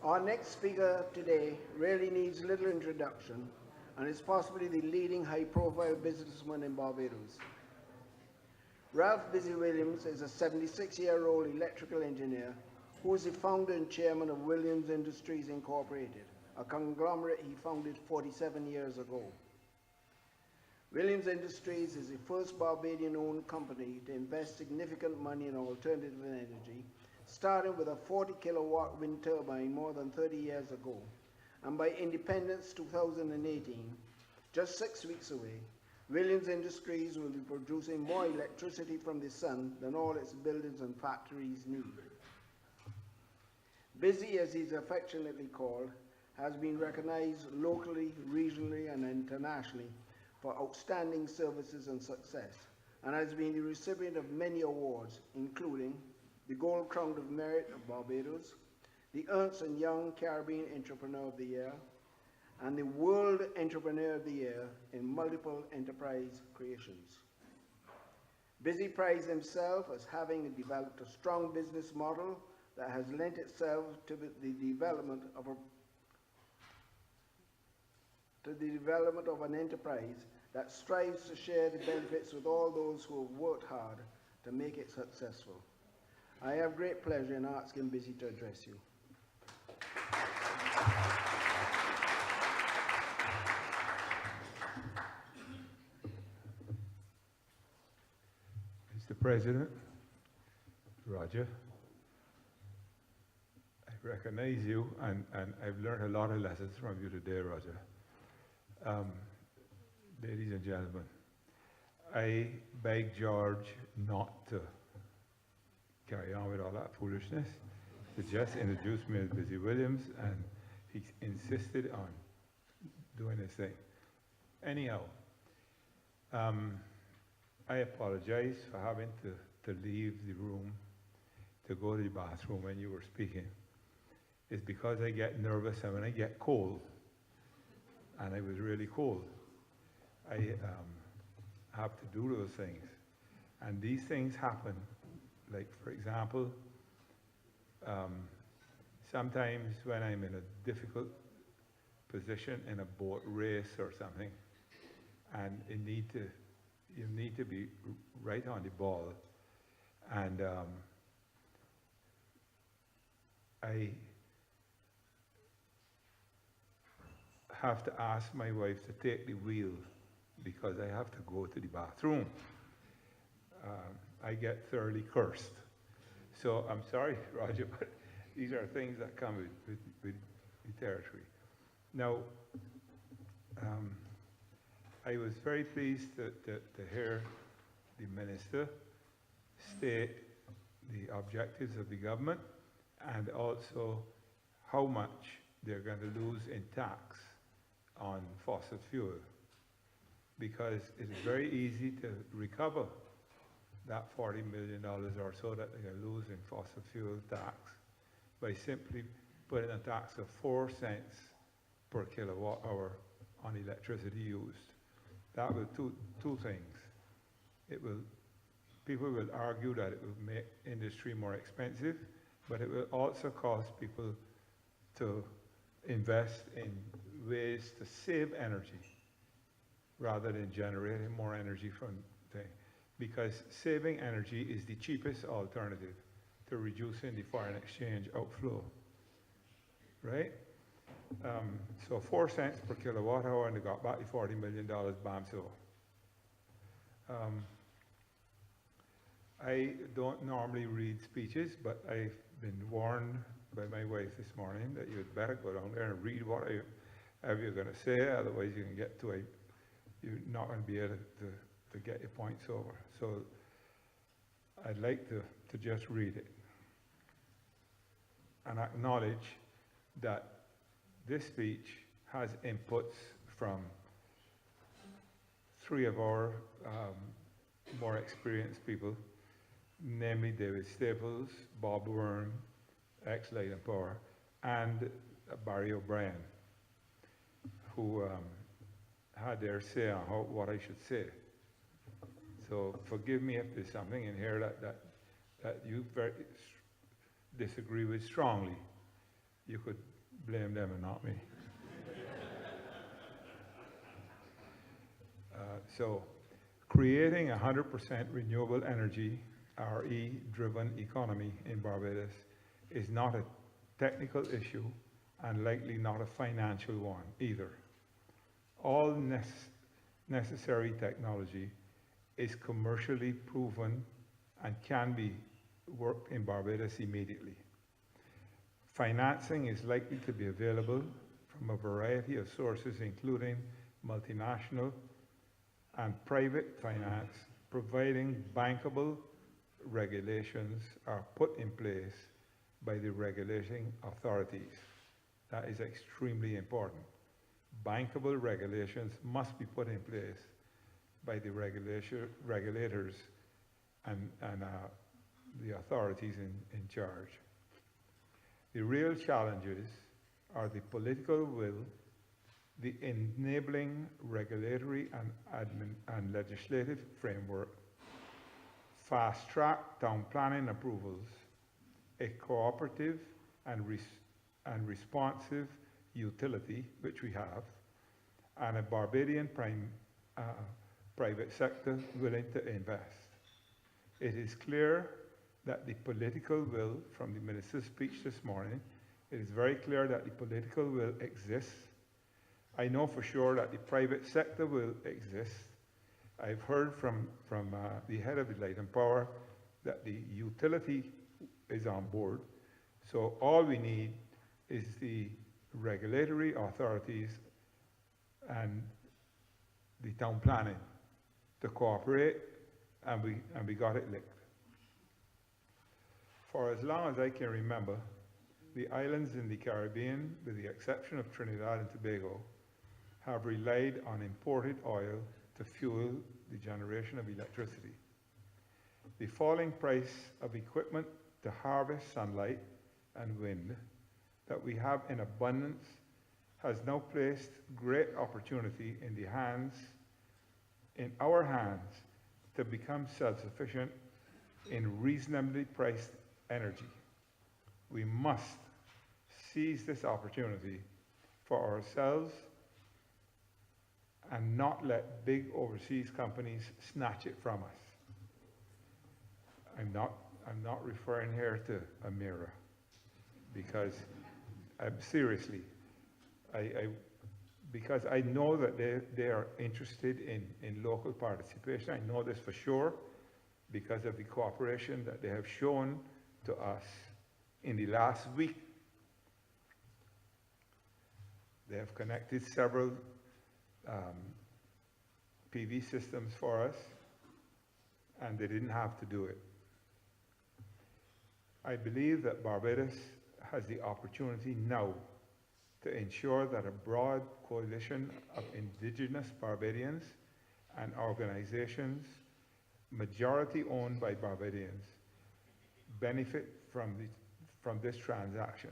Our next speaker today really needs little introduction and is possibly the leading high-profile businessman in Barbados. Ralph Bizzy Williams is a 76-year-old electrical engineer who is the founder and chairman of Williams Industries Incorporated, a conglomerate he founded 47 years ago. Williams Industries is the first Barbadian-owned company to invest significant money in alternative energy, starting with a 40-kilowatt wind turbine more than 30 years ago. And by Independence 2018, just 6 weeks away, Williams Industries will be producing more electricity from the sun than all its buildings and factories need. Bizzy, as he's affectionately called, has been recognized locally, regionally, and internationally for outstanding services and success, and has been the recipient of many awards, including the Gold Crown of Merit of Barbados, the Ernst & Young Caribbean Entrepreneur of the Year, and the World Entrepreneur of the Year in multiple enterprise creations. Bizzy prides himself as having developed a strong business model that has lent itself to the development of an enterprise that strives to share the benefits with all those who have worked hard to make it successful. I have great pleasure in asking Bizzy to address you. Mr. President, Roger, I recognize you, and I've learned a lot of lessons from you today, Roger. Ladies and gentlemen, I beg George not to carry on with all that foolishness, to just introduce me as Bizzy Williams, and he insisted on doing his thing. Anyhow, I apologize for having to leave the room to go to the bathroom when you were speaking. It's because I get nervous and when I get cold, and I was really cold, I have to do those things. And these things happen, like for example, sometimes when I'm in a difficult position in a boat race or something, and you need to be right on the ball. And I have to ask my wife to take the wheel because I have to go to the bathroom. I get thoroughly cursed. So I'm sorry, Roger, but these are things that come with the territory. Now, I was very pleased to hear the minister state the objectives of the government and also how much they're going to lose in tax on fossil fuel, because it's very easy to recover that $40 million or so that they're going to lose in fossil fuel tax by simply putting a tax of 4 cents per kilowatt hour on electricity used. That will do two things. People will argue that it will make industry more expensive, but it will also cause people to invest in ways to save energy rather than generating more energy from things. Because saving energy is the cheapest alternative to reducing the foreign exchange outflow, right? So 4 cents per kilowatt hour, and they got back the $40 million, bam, so. I don't normally read speeches, but I've been warned by my wife this morning that you'd better go down there and read whatever you're going to say, otherwise you can get to you're not going to be able to get your points over. So I'd like to just read it and acknowledge that this speech has inputs from 3 of our more experienced people, namely David Staples, Bob Worm, ex-Light and Power, and Barry O'Brien, who had their say on what I should say. So forgive me if there's something in here that you disagree with strongly. you could blame them and not me. So, creating a 100% renewable energy, RE-driven economy in Barbados is not a technical issue and likely not a financial one either. All necessary technology is commercially proven and can be worked in Barbados immediately. Financing is likely to be available from a variety of sources, including multinational and private finance, providing bankable regulations are put in place by the regulating authorities. That is extremely important. Bankable regulations must be put in place by the regulators and the authorities in charge. The real challenges are the political will, the enabling regulatory and legislative framework, fast-track town planning approvals, a cooperative and responsive utility, which we have, and a Barbadian private sector willing to invest. It is clear that the political will, from the Minister's speech this morning, it is very clear that the political will exists. I know for sure that the private sector will exist. I've heard from the head of the Light and Power that the utility is on board. So all we need is the regulatory authorities and the town planning to cooperate, and we got it licked. For as long as I can remember, the islands in the Caribbean, with the exception of Trinidad and Tobago, have relied on imported oil to fuel the generation of electricity. The falling price of equipment to harvest sunlight and wind that we have in abundance has now placed great opportunity in our hands to become self-sufficient in reasonably priced energy. We must seize this opportunity for ourselves and not let big overseas companies snatch it from us. I'm not referring here to Amira, because seriously, because I know that they are interested in local participation. I know this for sure because of the cooperation that they have shown to us in the last week. They have connected several PV systems for us, and they didn't have to do it. I believe that Barbados has the opportunity now to ensure that a broad coalition of indigenous Barbadians and organizations, majority owned by Barbadians, benefit from this transaction.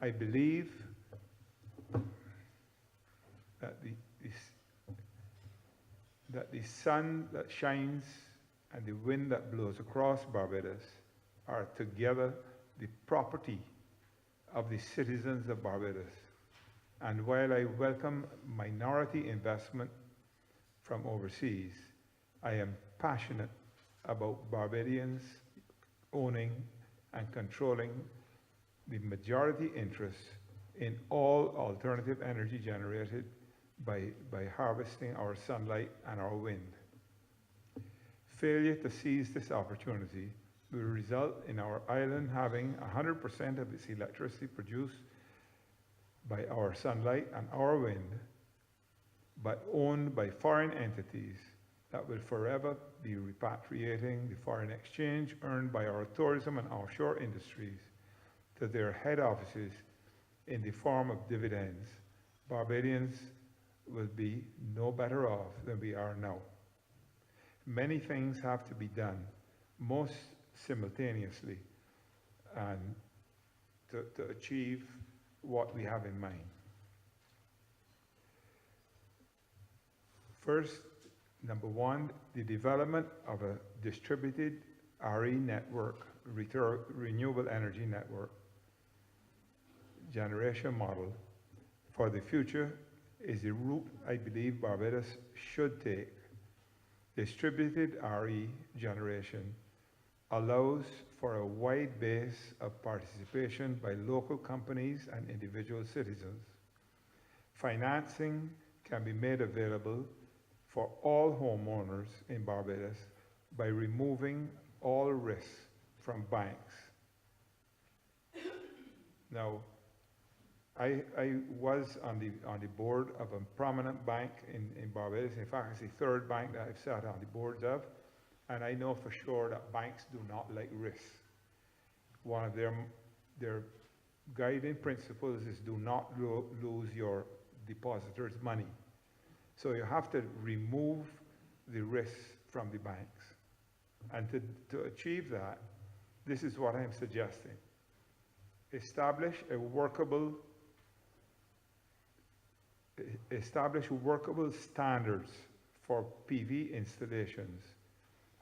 I believe that the sun that shines and the wind that blows across Barbados are together the property of the citizens of Barbados. And while I welcome minority investment from overseas, I am passionate about Barbadians owning and controlling the majority interest in all alternative energy generated by harvesting our sunlight and our wind. Failure to seize this opportunity will result in our island having 100% of its electricity produced by our sunlight and our wind, but owned by foreign entities that will forever be repatriating the foreign exchange earned by our tourism and offshore industries to their head offices in the form of dividends. Barbadians will be no better off than we are now. Many things have to be done, most simultaneously, and to achieve what we have in mind. First, number one, the development of a distributed RE network, renewable energy network, generation model for the future is the route I believe Barbados should take. Distributed RE generation allows for a wide base of participation by local companies and individual citizens. Financing can be made available for all homeowners in Barbados by removing all risks from banks. Now, I was on the board of a prominent bank in Barbados. In fact, it's the third bank that I've sat on the boards of, and I know for sure that banks do not like risk. One of their guiding principles is do not lose your depositors' money. So you have to remove the risks from the banks. And to achieve that, this is what I'm suggesting. Establish workable standards for PV installations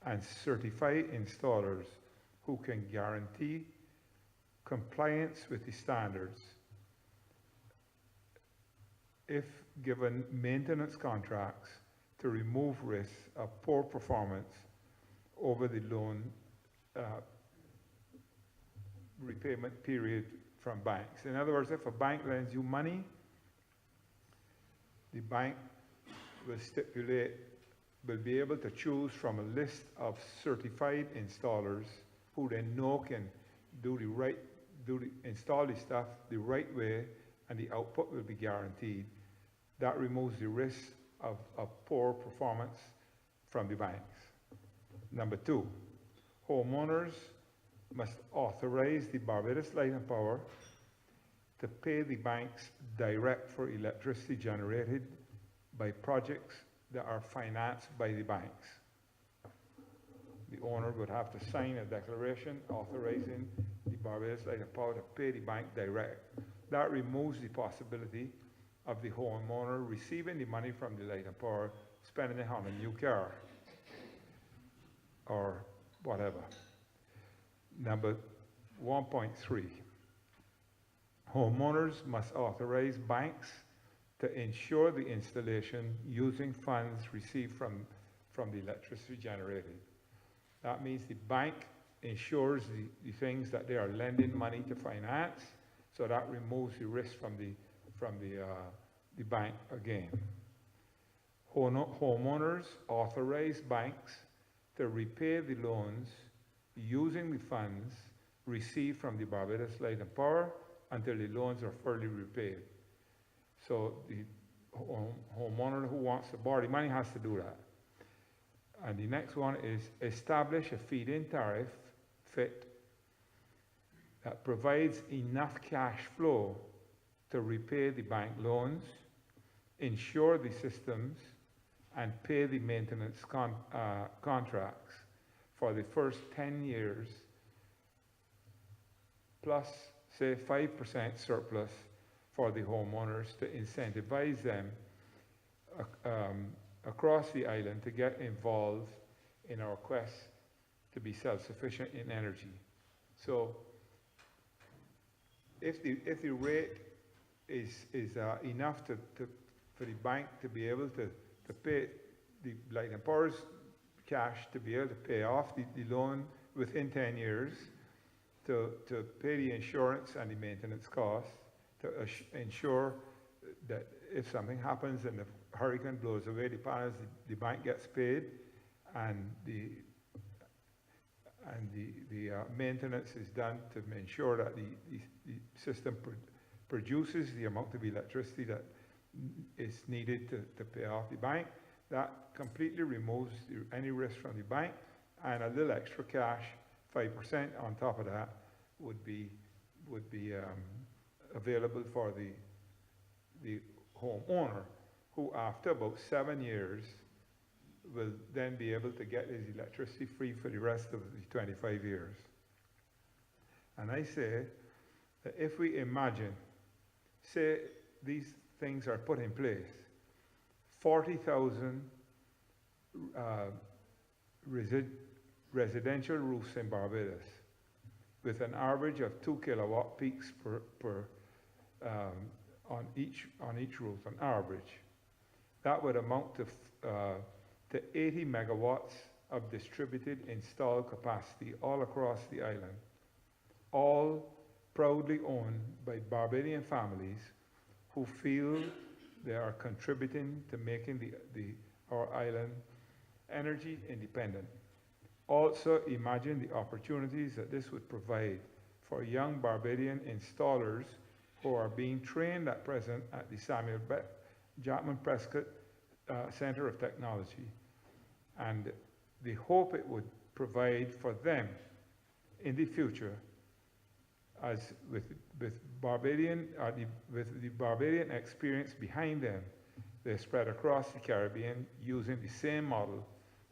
and certify installers who can guarantee compliance with the standards. If given maintenance contracts to remove risks of poor performance over the loan repayment period from banks. In other words, if a bank lends you money, the bank will be able to choose from a list of certified installers who they know can install the stuff the right way, and the output will be guaranteed. That removes the risk of poor performance from the banks. Number two, homeowners must authorize the Barbados Light and Power to pay the banks direct for electricity generated by projects that are financed by the banks. The owner would have to sign a declaration authorizing the Barbados Light and Power to pay the bank direct. That removes the possibility of the homeowner receiving the money from the Light and Power, spending it on a new car or whatever. Number 1.3, homeowners must authorize banks to insure the installation using funds received from the electricity generated. That means the bank insures the things that they are lending money to finance, so that removes the risk from the bank again. Homeowners authorize banks to repay the loans using the funds received from the Barbados Light and Power until the loans are fully repaid. So the homeowner who wants to borrow the money has to do that. And the next one is establish a feed-in tariff fit that provides enough cash flow to repay the bank loans, insure the systems, and pay the maintenance contracts for the first 10 years, plus, say, 5% surplus for the homeowners to incentivize them across the island to get involved in our quest to be self-sufficient in energy. So, if the rate is enough for the bank to be able to pay the Light and Power's cash to be able to pay off the loan within 10 years, to pay the insurance and the maintenance costs, to ensure that if something happens and the hurricane blows away the panels, the bank gets paid, and the maintenance is done to ensure that the system produces the amount of electricity that is needed to pay off the bank. That completely removes any risk from the bank, and a little extra cash, 5% on top of that, would be available for the homeowner, who after about 7 years will then be able to get his electricity free for the rest of the 25 years. And I say that if we imagine, say these things are put in place, 40,000 residential roofs in Barbados with an average of 2 kilowatt peaks per on each roof on average. That would amount to 80 megawatts of distributed installed capacity all across the island, all proudly owned by Barbadian families who feel they are contributing to making our island energy independent. Also, imagine the opportunities that this would provide for young Barbadian installers who are being trained at present at the Samuel Jackman Prescott Center of Technology, and the hope it would provide for them in the future, as with Barbadian, with the Barbadian experience behind them, they spread across the Caribbean using the same model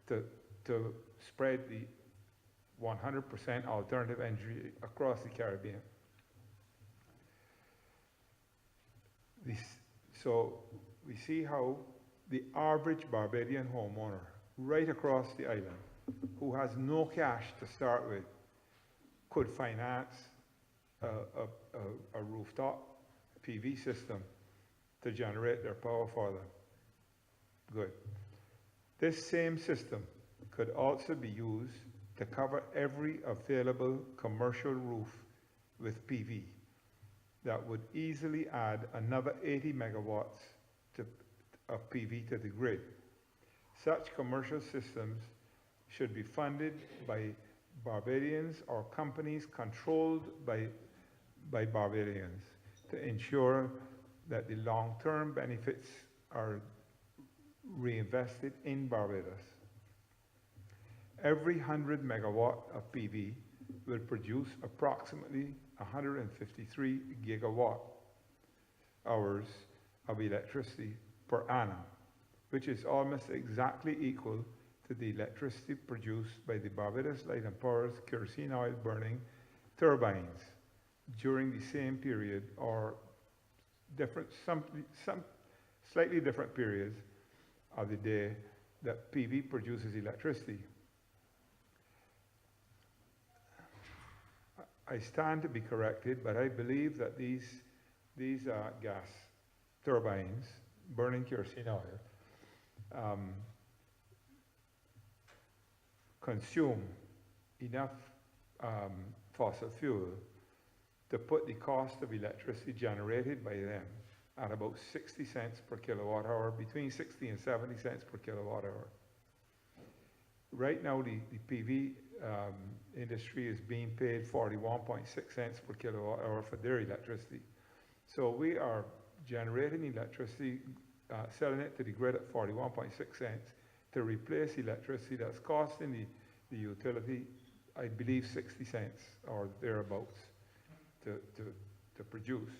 to spread the 100% alternative energy across the Caribbean. So we see how the average Barbadian homeowner right across the island who has no cash to start with could finance a rooftop PV system to generate their power for them. Good. This same system could also be used to cover every available commercial roof with PV. That would easily add another 80 megawatts of PV to the grid. Such commercial systems should be funded by Barbadians or companies controlled by Barbadians to ensure that the long-term benefits are reinvested in Barbados. Every 100 megawatt of PV will produce approximately 153 gigawatt hours of electricity per annum, which is almost exactly equal to the electricity produced by the Barbados Light and Power's kerosene oil burning turbines during the same period, or some slightly different periods of the day that PV produces electricity. I stand to be corrected, but I believe that these gas turbines burning kerosene oil consume enough fossil fuel to put the cost of electricity generated by them at about 60 cents per kilowatt hour, between 60 and 70 cents per kilowatt hour. Right now, the PV industry is being paid 41.6 cents per kilowatt hour for their electricity. So we are generating electricity, selling it to the grid at 41.6 cents to replace electricity that's costing the utility, I believe, 60 cents or thereabouts to produce.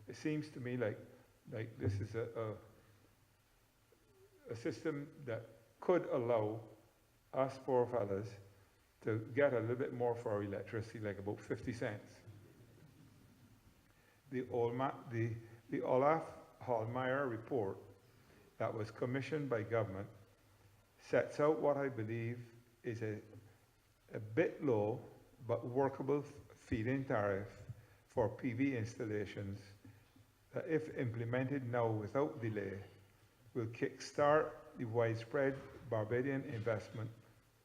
It seems to me like this is a system that could allow us poor fellas to get a little bit more for our electricity, like about 50 cents. The Olaf Hallmeyer report that was commissioned by government sets out what I believe is a bit low but workable feed-in tariff for PV installations that, if implemented now without delay, will kickstart the widespread Barbadian investment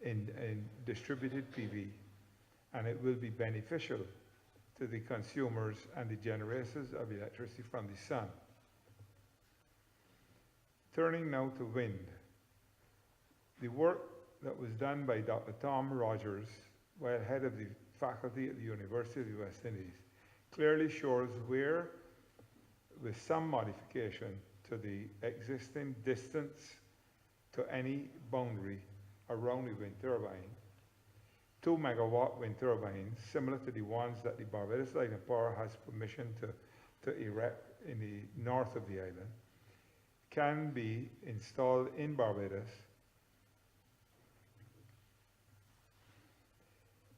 in distributed PV, and it will be beneficial to the consumers and the generators of electricity from the sun. Turning now to wind. The work that was done by Dr. Tom Rogers, while head of the faculty at the University of the West Indies, clearly shows where, with some modification to the existing distance to any boundary around the wind turbine, 2 megawatt wind turbines, similar to the ones that the Barbados Light and Power has permission to erect in the north of the island, can be installed in Barbados.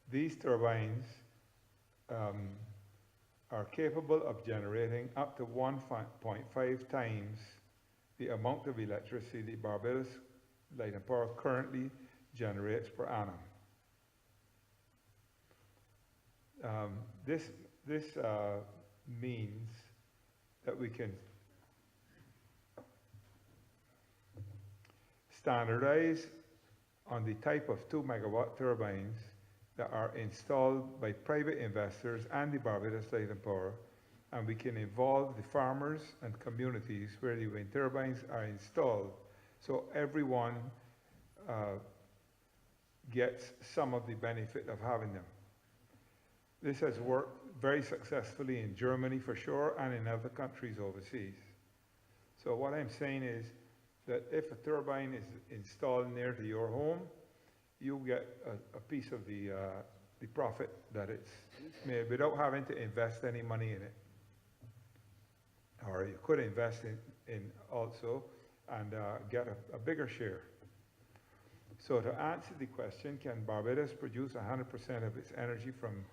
These turbines are capable of generating up to 1.5 times the amount of electricity the Barbados Light and Power currently generates per annum. This means that we can standardize on the type of 2 megawatt turbines that are installed by private investors and the Barbados Light and Power, and we can involve the farmers and communities where the wind turbines are installed, so everyone gets some of the benefit of having them. This has worked very successfully in Germany for sure, and in other countries overseas. So what I'm saying is that if a turbine is installed near to your home, you get a piece of the profit that it's made without having to invest any money in it. Or you could invest in also and get a bigger share. So to answer the question, can Barbados produce 100% of its energy from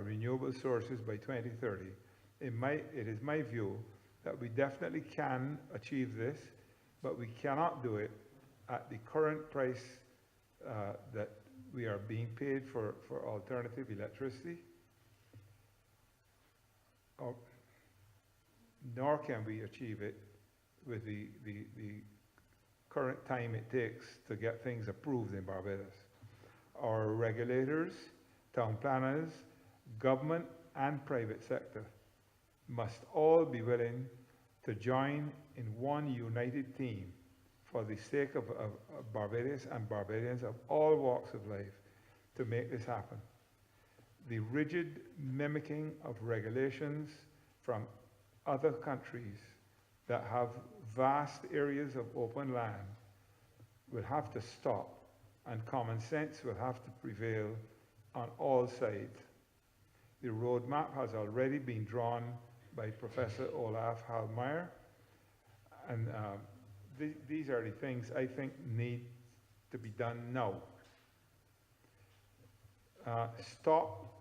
renewable sources by 2030? It is my view that we definitely can achieve this, but we cannot do it at the current price that we are being paid for alternative electricity, nor can we achieve it with the current time it takes to get things approved in Barbados. Our regulators, town planners, government and private sector must all be willing to join in one united team for the sake of Barbados and Barbadians of all walks of life to make this happen. The rigid mimicking of regulations from other countries that have vast areas of open land will have to stop, and common sense will have to prevail on all sides. The roadmap has already been drawn by Professor Olaf Hallmeyer, and these are the things I think need to be done now. Stop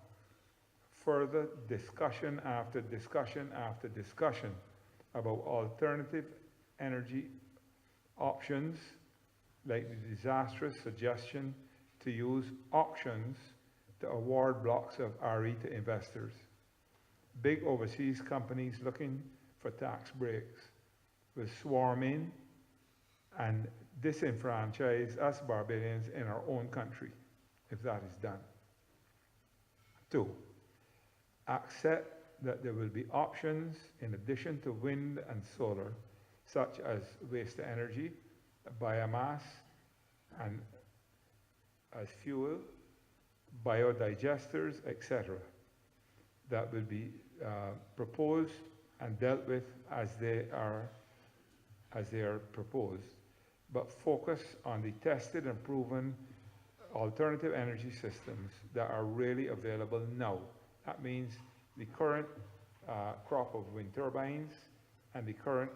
further discussion after discussion after discussion about alternative energy options, like the disastrous suggestion to use auctions to award blocks of RE to investors. Big overseas companies looking for tax breaks will swarm in and disenfranchise us Barbadians in our own country if that is done. 2, accept that there will be options in addition to wind and solar, such as waste energy, biomass, and as fuel, biodigesters, etc., that will be proposed and dealt with as they are proposed, but focus on the tested and proven alternative energy systems that are really available now. That means the current crop of wind turbines and the current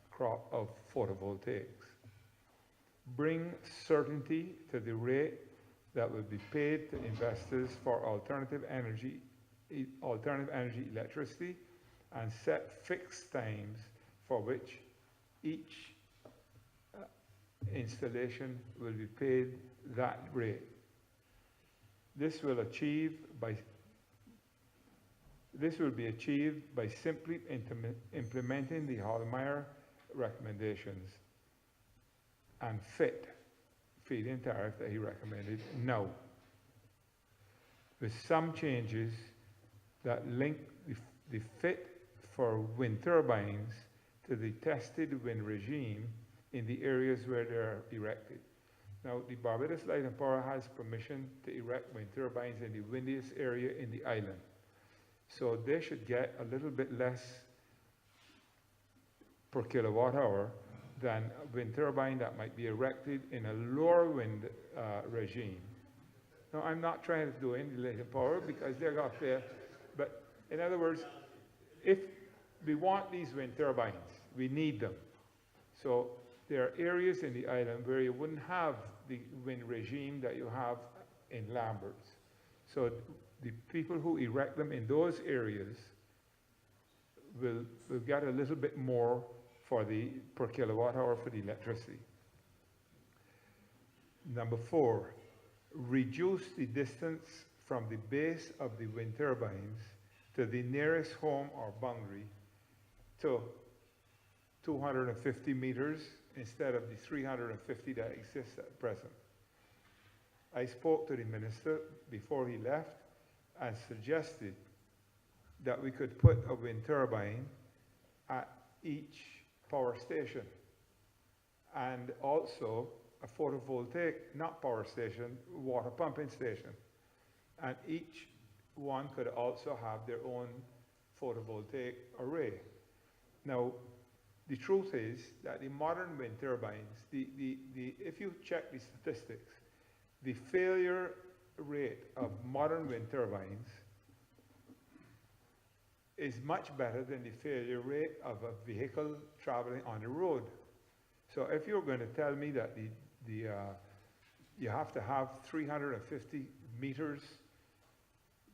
crop of photovoltaics. Bring certainty to the rate that will be paid to investors for alternative energy electricity, and set fixed times for which each installation will be paid that rate. This will be achieved by simply implementing the Hallmeyer recommendations and feed-in tariff that he recommended now, with some changes that link the fit for wind turbines to the tested wind regime in the areas where they are erected. Now, the Barbados Light and Power has permission to erect wind turbines in the windiest area in the island. So they should get a little bit less per kilowatt hour than a wind turbine that might be erected in a lower wind regime. Now, I'm not trying to do any light and power because they're up there, but in other words, if we want these wind turbines, we need them. So there are areas in the island where you wouldn't have the wind regime that you have in Lamberts. So the people who erect them in those areas will get a little bit more for the per kilowatt hour for the electricity. Number 4, reduce the distance from the base of the wind turbines to the nearest home or boundary to 250 meters instead of the 350 that exists at present. I spoke to the minister before he left and suggested that we could put a wind turbine at each power station, and also a photovoltaic, not power station, water pumping station. And each one could also have their own photovoltaic array. Now, the truth is that the modern wind turbines, if you check the statistics, the failure rate of modern wind turbines is much better than the failure rate of a vehicle traveling on the road. So if you're going to tell me that you have to have 350 meters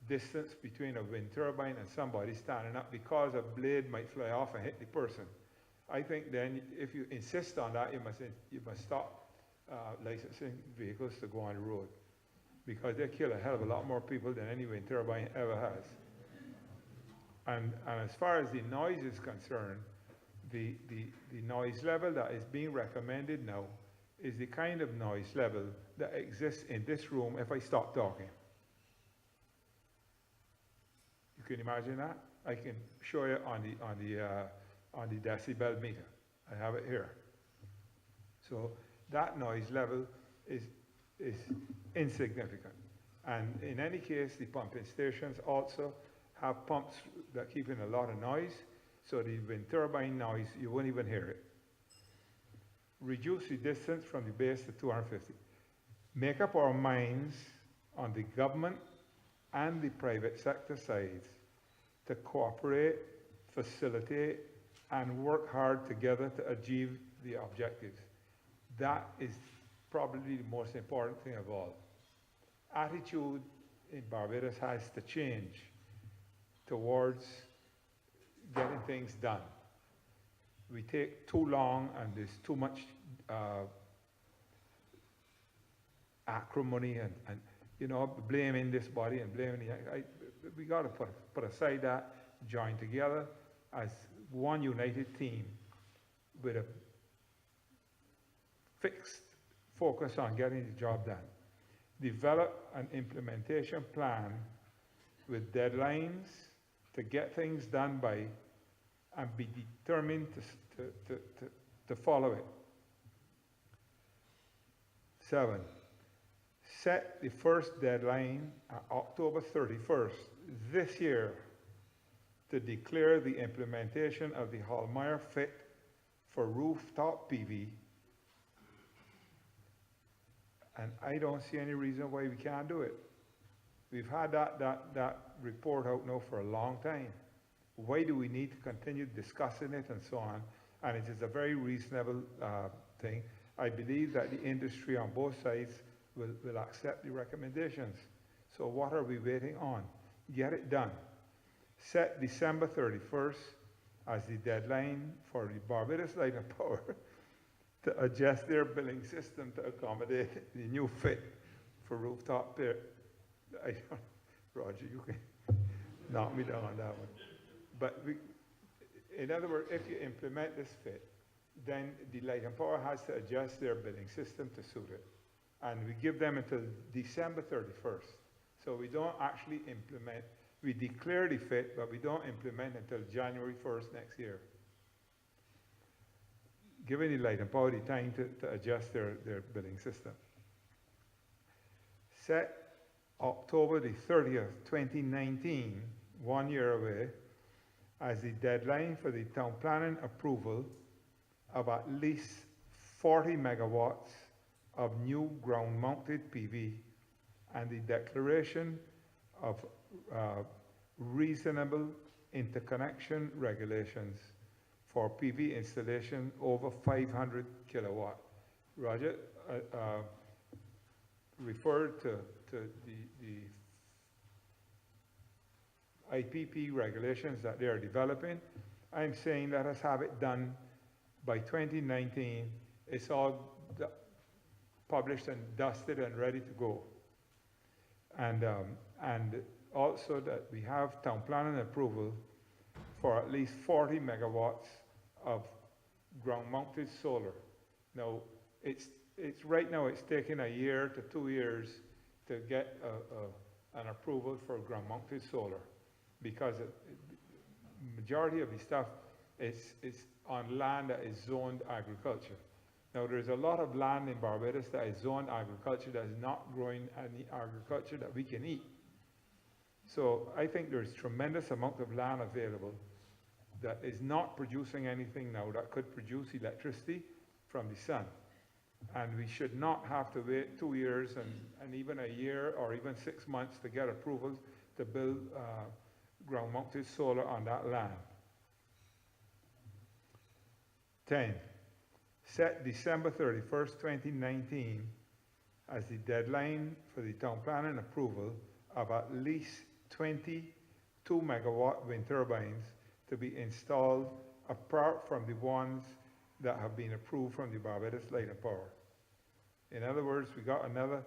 distance between a wind turbine and somebody standing up because a blade might fly off and hit the person, I think then if you insist on that, you must stop licensing vehicles to go on the road, because they kill a hell of a lot more people than any wind turbine ever has. And as far as the noise is concerned, the noise level that is being recommended now is the kind of noise level that exists in this room if I stop talking. You can imagine that? I can show you on the decibel meter. I have it here. So that noise level is insignificant. And in any case, the pumping stations also have pumps that keep in a lot of noise, so the wind turbine noise, you won't even hear it. Reduce the distance from the base to 250. Make up our minds on the government and the private sector sides to cooperate, facilitate, and work hard together to achieve the objectives. That is probably the most important thing of all. Attitude in Barbados has to change towards getting things done. We take too long, and there's too much acrimony and you know, blaming this body and blaming the, we got to put aside that, join together as one united team with a fixed focus on getting the job done. Develop an implementation plan with deadlines to get things done by, and be determined to follow it. 7, set the first deadline at October 31st this year to declare the implementation of the Hallmeyer fit for rooftop PV. And I don't see any reason why we can't do it. We've had that report out now for a long time. Why do we need to continue discussing it and so on? And it is a very reasonable thing. I believe that the industry on both sides will accept the recommendations. So what are we waiting on? Get it done. Set December 31st as the deadline for the Barbados Light and Power to adjust their billing system to accommodate the new fit for rooftop there. Roger, you can knock me down on that one. But in other words, if you implement this fit, then the Light and Power has to adjust their billing system to suit it. And we give them until December 31st. So we don't actually implement, we declare the fit, but we don't implement until January 1st next year. Giving the Light and Power the time to adjust their billing system. Set October the 30th, 2019, 1 year away, as the deadline for the town planning approval of at least 40 megawatts of new ground-mounted PV and the declaration of reasonable interconnection regulations for PV installation over 500 kilowatt. Roger referred to the IPP regulations that they are developing. I'm saying let us have it done by 2019. It's all published and dusted and ready to go. And also that we have town planning approval for at least 40 megawatts of ground-mounted solar. Now, right now it's taking a year to 2 years to get an approval for ground-mounted solar, because majority of the stuff is on land that is zoned agriculture. Now, there's a lot of land in Barbados that is zoned agriculture that is not growing any agriculture that we can eat. So I think there's tremendous amount of land available that is not producing anything now that could produce electricity from the sun. And we should not have to wait 2 years and even a year or even 6 months to get approval to build ground-mounted solar on that land. 10. Set December 31st, 2019 as the deadline for the town planning approval of at least 22 megawatt wind turbines to be installed apart from the ones that have been approved from the Barbados Light and Power. In other words, we got another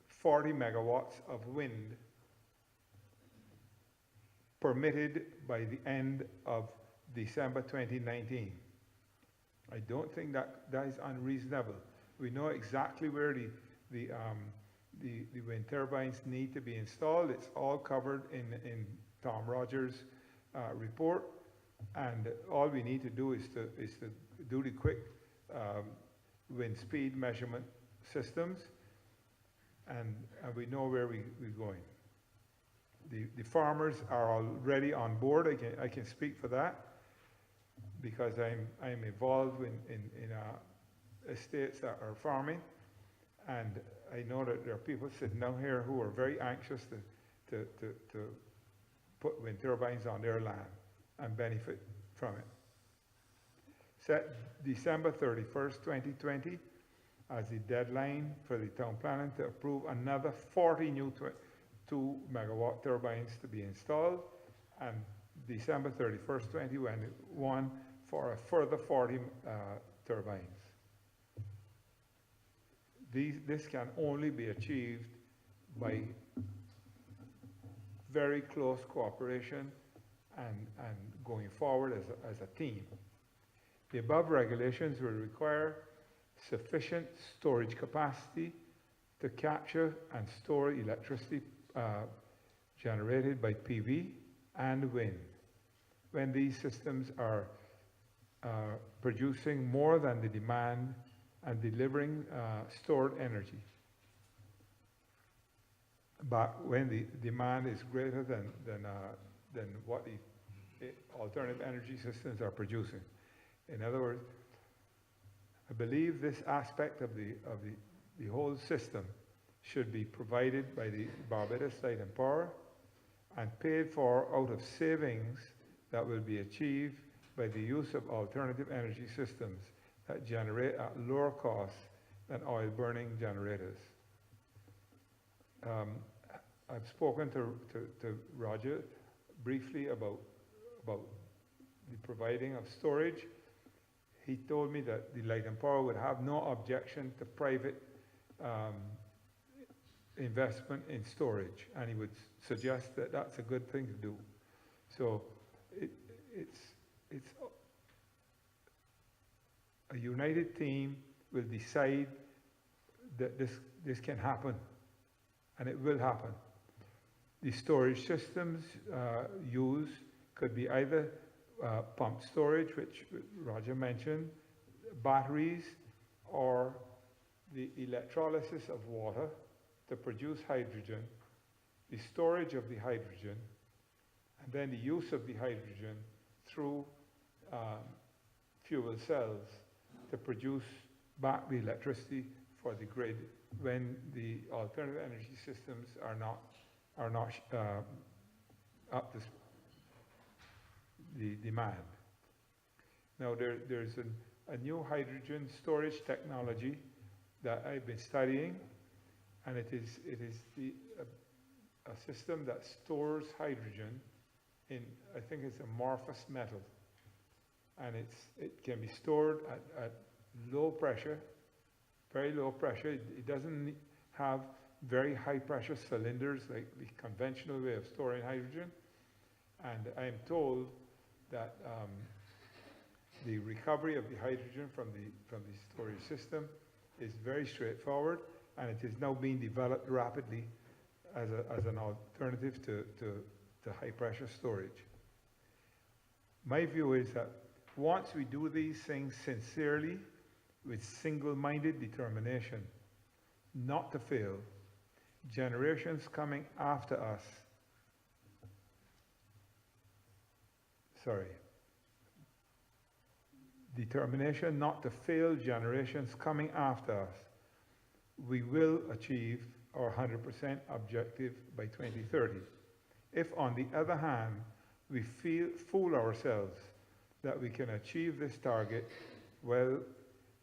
40 megawatts of wind permitted by the end of December 2019. I don't think that is unreasonable. We know exactly where the wind turbines need to be installed. It's all covered in Tom Rogers' report, and all we need to do is to do the quick wind speed measurement systems, and we know where we're going. The farmers are already on board. I can speak for that, because I'm involved in estates that are farming, and I know that there are people sitting down here who are very anxious to put wind turbines on their land and benefit from it. Set December 31st, 2020 as the deadline for the town planning to approve another 40 new 2 megawatt turbines to be installed, and December 31st, 2021 for a further 40 turbines. This can only be achieved by very close cooperation and going forward as a team. The above regulations will require sufficient storage capacity to capture and store electricity generated by PV and wind when these systems are producing more than the demand and delivering stored energy. But when the demand is greater than what the alternative energy systems are producing. In other words, I believe this aspect of the whole system should be provided by the Barbados Light and Power and paid for out of savings that will be achieved by the use of alternative energy systems that generate at lower costs than oil burning generators. I've spoken to Roger briefly about the providing of storage. He told me that the Light and Power would have no objection to private investment in storage, and he would suggest that that's a good thing to do. So it's a united team will decide that this can happen, and it will happen. The storage systems used could be either pump storage, which Roger mentioned, batteries, or the electrolysis of water to produce hydrogen, the storage of the hydrogen, and then the use of the hydrogen through fuel cells to produce back the electricity for the grid when the alternative energy systems are not up to the demand. Now there's a new hydrogen storage technology that I've been studying, and it is a system that stores hydrogen in, I think it's amorphous metal, and it can be stored at low pressure, very low pressure. It doesn't have very high pressure cylinders like the conventional way of storing hydrogen, And I am told that the recovery of the hydrogen from the storage system is very straightforward, and it is now being developed rapidly as an alternative to high pressure storage. My view is that once we do these things sincerely, with single-minded determination, not to fail, generations coming after us, determination not to fail generations coming after us, we will achieve our 100% objective by 2030. If, on the other hand, we fool ourselves that we can achieve this target while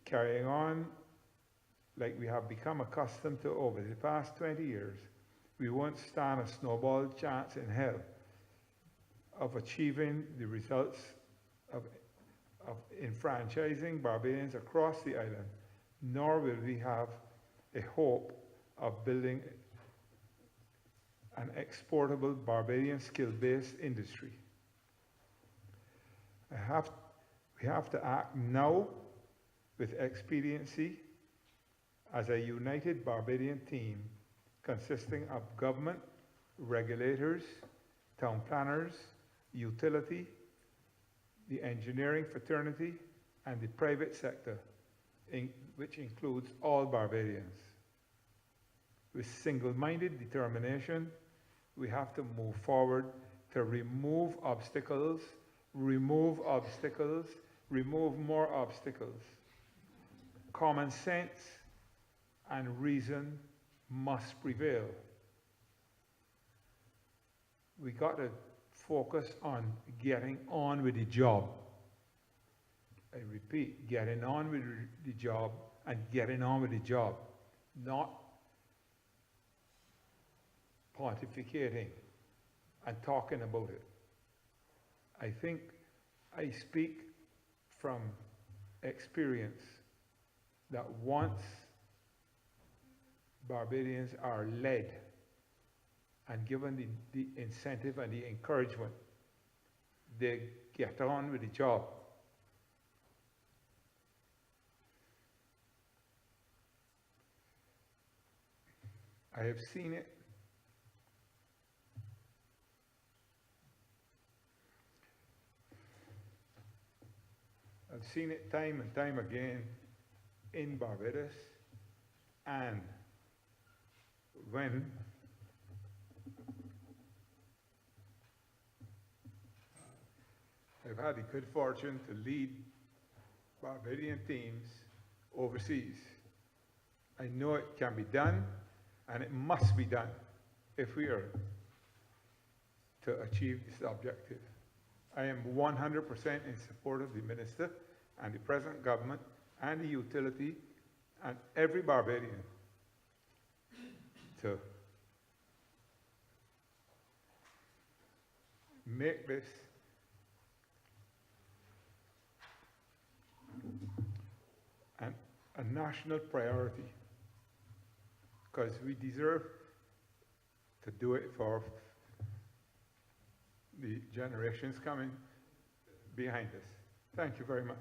carrying on like we have become accustomed to over the past 20 years, we won't stand a snowball chance in hell of achieving the results of enfranchising Barbadians across the island, nor will we have a hope of building an exportable Barbadian skill-based industry. We have to act now with expediency as a united Barbadian team consisting of government, regulators, town planners, utility, the engineering fraternity, and the private sector, which includes all Barbadians. With single-minded determination, we have to move forward to remove obstacles, remove more obstacles. Common sense and reason must prevail. We got to focus on getting on with the job. I repeat, getting on with the job and getting on with the job, not pontificating and talking about it. I think I speak from experience that once Barbadians are led and given the incentive and the encouragement, they get on with the job. I have seen it. I've seen it time and time again in Barbados, and when I've had the good fortune to lead Barbadian teams overseas, I know it can be done, and it must be done if we are to achieve this objective. I am 100% in support of the Minister and the present government and the utility and every Barbadian to make this a national priority, because we deserve to do it for the generations coming behind us. Thank you very much.